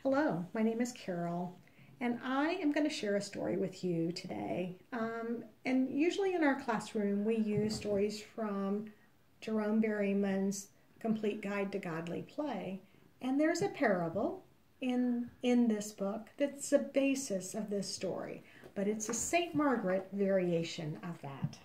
Hello, my name is Carol, and I am going to share a story with you today. And usually in our classroom, we use stories from Jerome Berryman's Complete Guide to Godly Play. And there's a parable in this book that's the basis of this story, but it's a St. Margaret variation of that.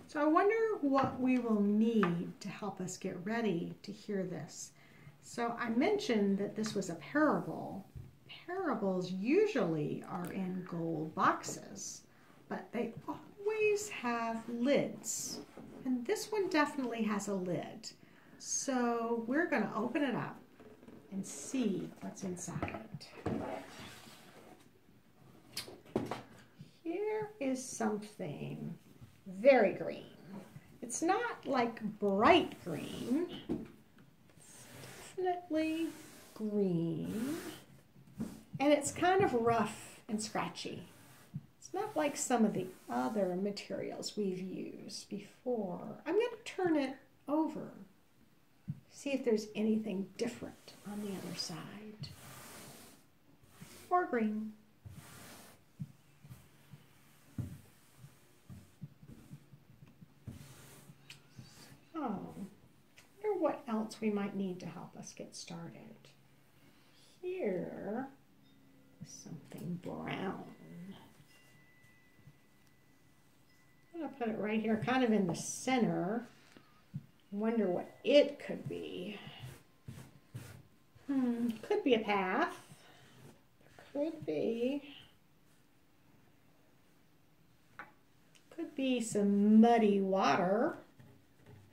So I wonder what we will need to help us get ready to hear this. So I mentioned that this was a parable. Parables usually are in gold boxes, but they always have lids. And this one definitely has a lid. So we're going to open it up and see what's inside. Here is something very green. It's not like bright green. It's definitely green. And it's kind of rough and scratchy. It's not like some of the other materials we've used before. I'm going to turn it over. See if there's anything different on the other side. More green. Oh, I wonder what else we might need to help us get started. Here is something brown. I'm going to put it right here, kind of in the center. Wonder what it could be. Could be a path. Could be some muddy water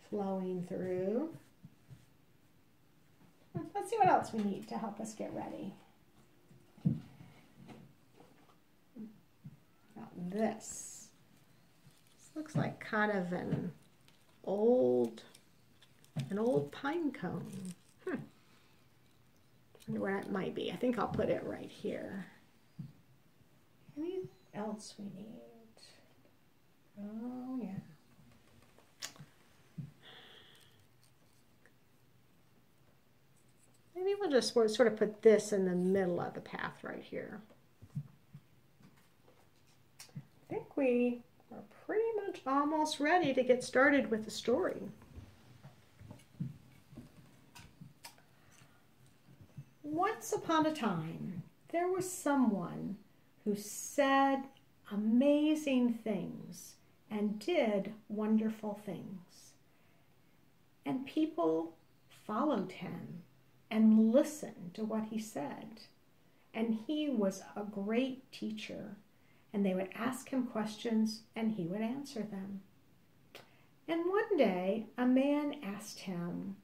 flowing through. Let's see what else we need to help us get ready. Now this looks like kind of an old pine cone. I wonder where that might be. I think I'll put it right here. Anything else we need? Oh yeah. Maybe we'll just sort of put this in the middle of the path right here. I think we are pretty much almost ready to get started with the story. Once upon a time, there was someone who said amazing things and did wonderful things. And people followed him and listened to what he said. And he was a great teacher. And they would ask him questions and he would answer them. And one day, a man asked him,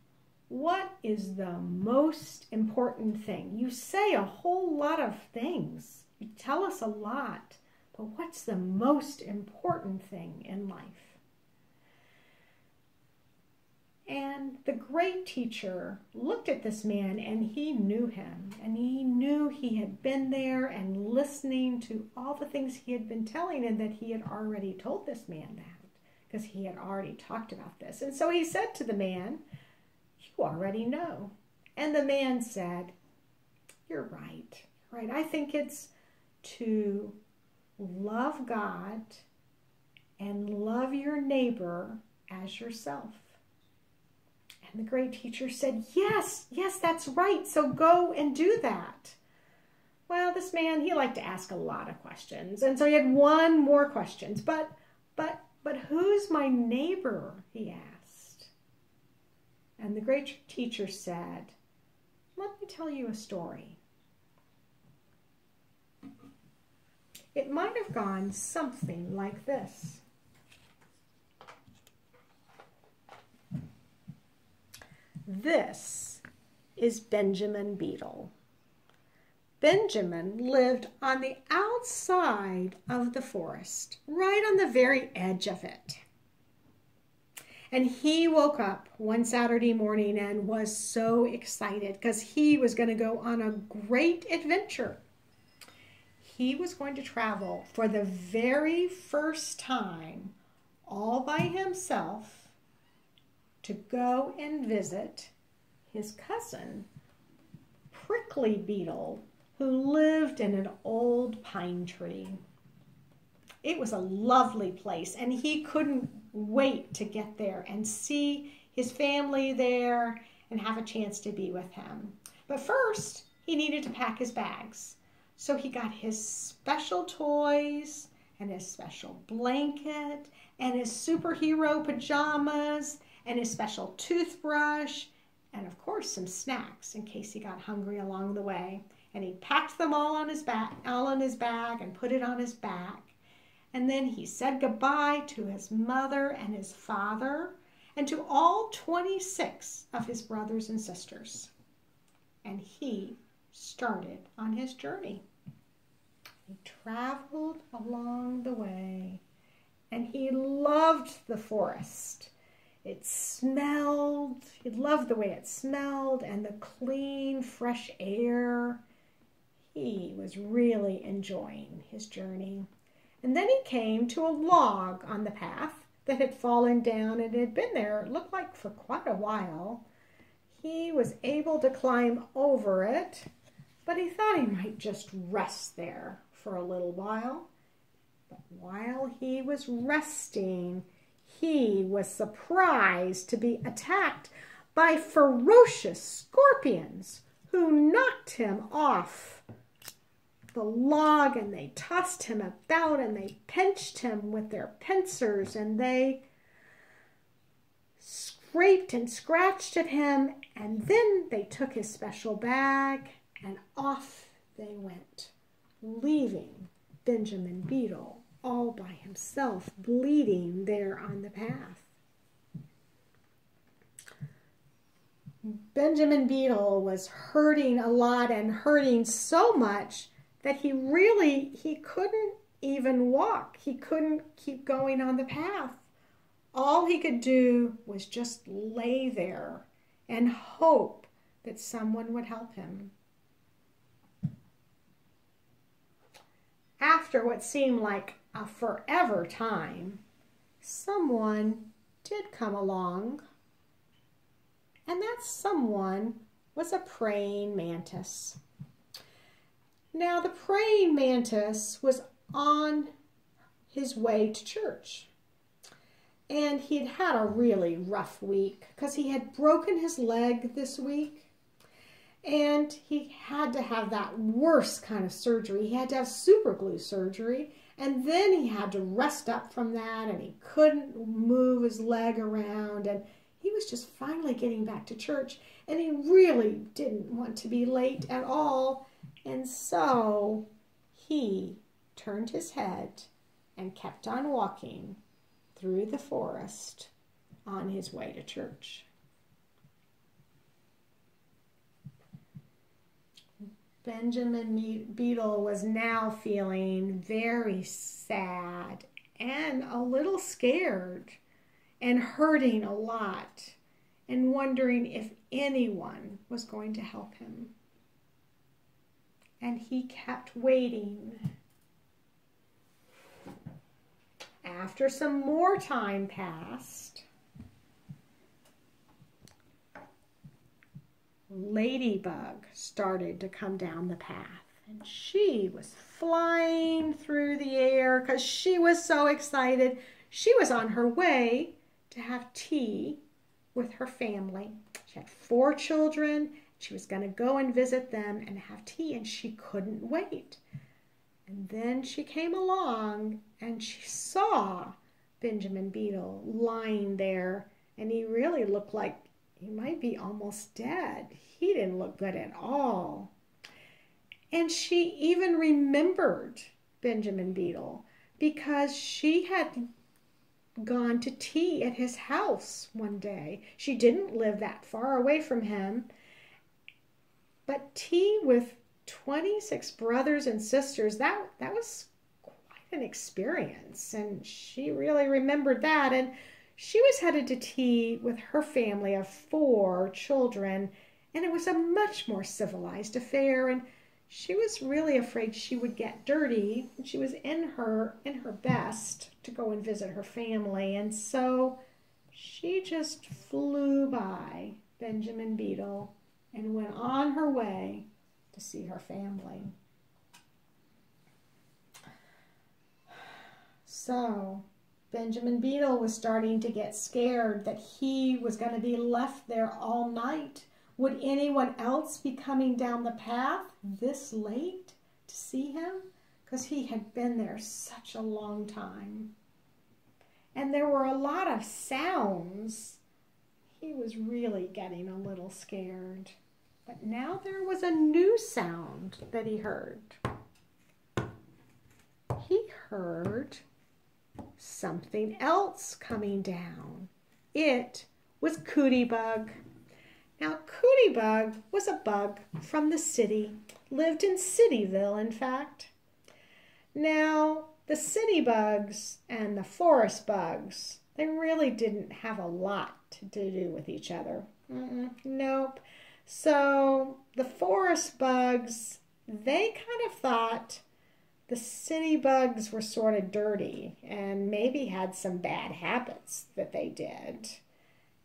"What is the most important thing? You say a whole lot of things. You tell us a lot. But what's the most important thing in life?" And the great teacher looked at this man and he knew him. And he knew he had been there and listening to all the things he had been telling, and that he had already told this man that because he had already talked about this. And so he said to the man, "You already know." And the man said, "You're right. You're right. I think it's to love God and love your neighbor as yourself." And the great teacher said, yes, that's right. So go and do that. Well, this man, he liked to ask a lot of questions. And so he had one more question. But who's my neighbor? He asked. And the great teacher said, "Let me tell you a story." It might have gone something like this. This is Benjamin Beetle. Benjamin lived on the outside of the forest, right on the very edge of it. And he woke up one Saturday morning and was so excited because he was going to go on a great adventure. He was going to travel for the very first time all by himself to go and visit his cousin, Prickly Beetle, who lived in an old pine tree. It was a lovely place, and he couldn't wait to get there and see his family there and have a chance to be with him. But first, he needed to pack his bags. So he got his special toys and his special blanket and his superhero pajamas and his special toothbrush and, of course, some snacks in case he got hungry along the way. And he packed them all in his bag and put it on his back. And then he said goodbye to his mother and his father and to all 26 of his brothers and sisters. And he started on his journey. He traveled along the way, and he loved the forest. It smelled, he loved the way it smelled and the clean, fresh air. He was really enjoying his journey. And then he came to a log on the path that had fallen down and had been there, it looked like, for quite a while. He was able to climb over it, but he thought he might just rest there for a little while. But while he was resting, he was surprised to be attacked by ferocious scorpions who knocked him off the log, and they tossed him about and they pinched him with their pincers and they scraped and scratched at him, and then they took his special bag and off they went, leaving Benjamin Beetle all by himself, bleeding there on the path. Benjamin Beetle was hurting a lot and hurting so much that he couldn't even walk. He couldn't keep going on the path. All he could do was just lay there and hope that someone would help him. After what seemed like a forever time, someone did come along, and that someone was a praying mantis. Now, the praying mantis was on his way to church, and he'd had a really rough week because he had broken his leg this week, and he had to have that worst kind of surgery. He had to have super glue surgery, and then he had to rest up from that, and he couldn't move his leg around, and he was just finally getting back to church, and he really didn't want to be late at all. And so he turned his head and kept on walking through the forest on his way to church. Benjamin Beetle was now feeling very sad and a little scared and hurting a lot and wondering if anyone was going to help him. And he kept waiting. After some more time passed, Ladybug started to come down the path, and she was flying through the air because she was so excited. She was on her way to have tea with her family. She had 4 children. She was going to go and visit them and have tea, and she couldn't wait. And then she came along, and she saw Benjamin Beetle lying there, and he really looked like he might be almost dead. He didn't look good at all. And she even remembered Benjamin Beetle because she had gone to tea at his house one day. She didn't live that far away from him, but tea with 26 brothers and sisters, that was quite an experience, and she really remembered that. And she was headed to tea with her family of 4 children, and it was a much more civilized affair, and she was really afraid she would get dirty, and she was in her best to go and visit her family, and so she just flew by Benjamin Beetle and went on her way to see her family. So Benjamin Beetle was starting to get scared that he was going to be left there all night. Would anyone else be coming down the path this late to see him? Because he had been there such a long time. And there were a lot of sounds. He was really getting a little scared. But now there was a new sound that he heard. He heard something else coming down. It was Cootie Bug. Now, Cootie Bug was a bug from the city, lived in Cityville, in fact. Now, the city bugs and the forest bugs, they really didn't have a lot to do with each other. Nope. So the forest bugs, they kind of thought the city bugs were sort of dirty and maybe had some bad habits that they did.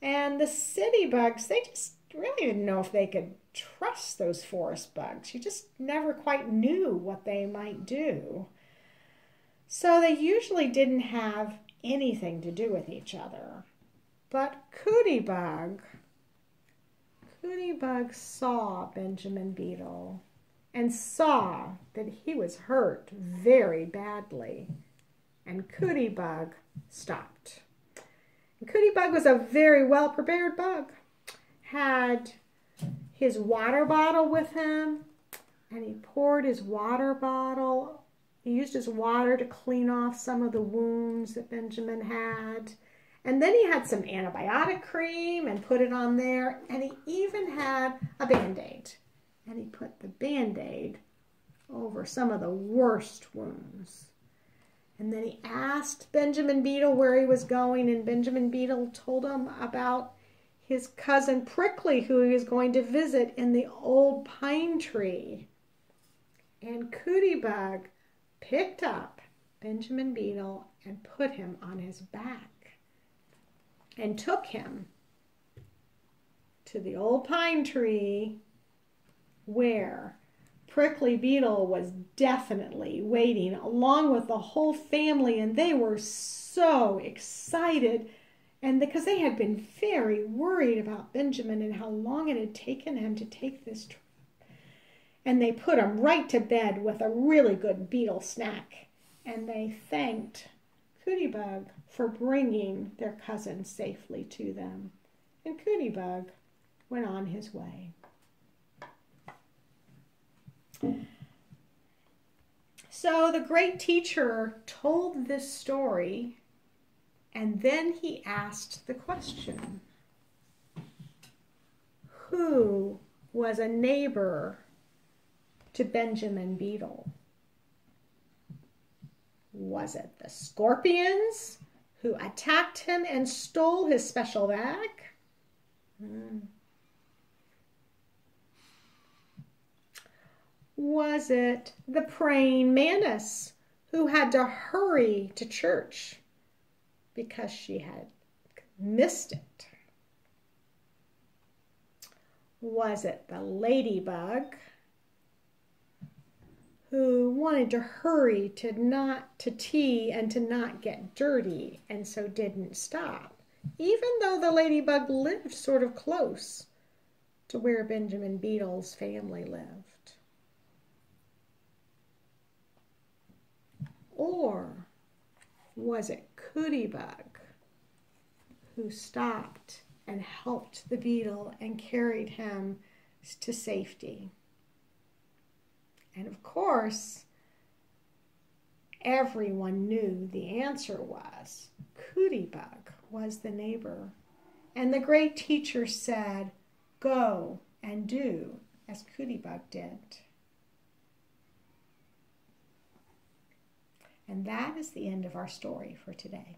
And the city bugs, they just really didn't know if they could trust those forest bugs. You just never quite knew what they might do. So they usually didn't have anything to do with each other. But Cootie Bug saw Benjamin Beetle and saw that he was hurt very badly. And Cootie Bug stopped. And Cootie Bug was a very well-prepared bug. Had his water bottle with him, and he poured his water bottle. He used his water to clean off some of the wounds that Benjamin had. And then he had some antibiotic cream and put it on there. And he even had a Band-Aid. And he put the Band-Aid over some of the worst wounds. And then he asked Benjamin Beetle where he was going. And Benjamin Beetle told him about his cousin Prickly, who he was going to visit in the old pine tree. And Cootie Bug picked up Benjamin Beetle and put him on his back and took him to the old pine tree where Prickly Beetle was definitely waiting along with the whole family, and they were so excited, and because they had been very worried about Benjamin and how long it had taken him to take this trip. And they put him right to bed with a really good beetle snack. And they thanked Cootie Bug for bringing their cousin safely to them. And Cootie Bug went on his way. So the great teacher told this story, and then he asked the question, who was a neighbor to Benjamin Beetle? Was it the scorpions who attacked him and stole his special bag? Was it the praying mantis who had to hurry to church because she had missed it? Was it the ladybug who wanted to hurry to tea and to not get dirty and so didn't stop, even though the ladybug lived sort of close to where Benjamin Beetle's family lived? Or was it Cootie Bug who stopped and helped the beetle and carried him to safety? And of course, everyone knew the answer was Cootie Bug was the neighbor. And the great teacher said, go and do as Cootie Bug did. And that is the end of our story for today.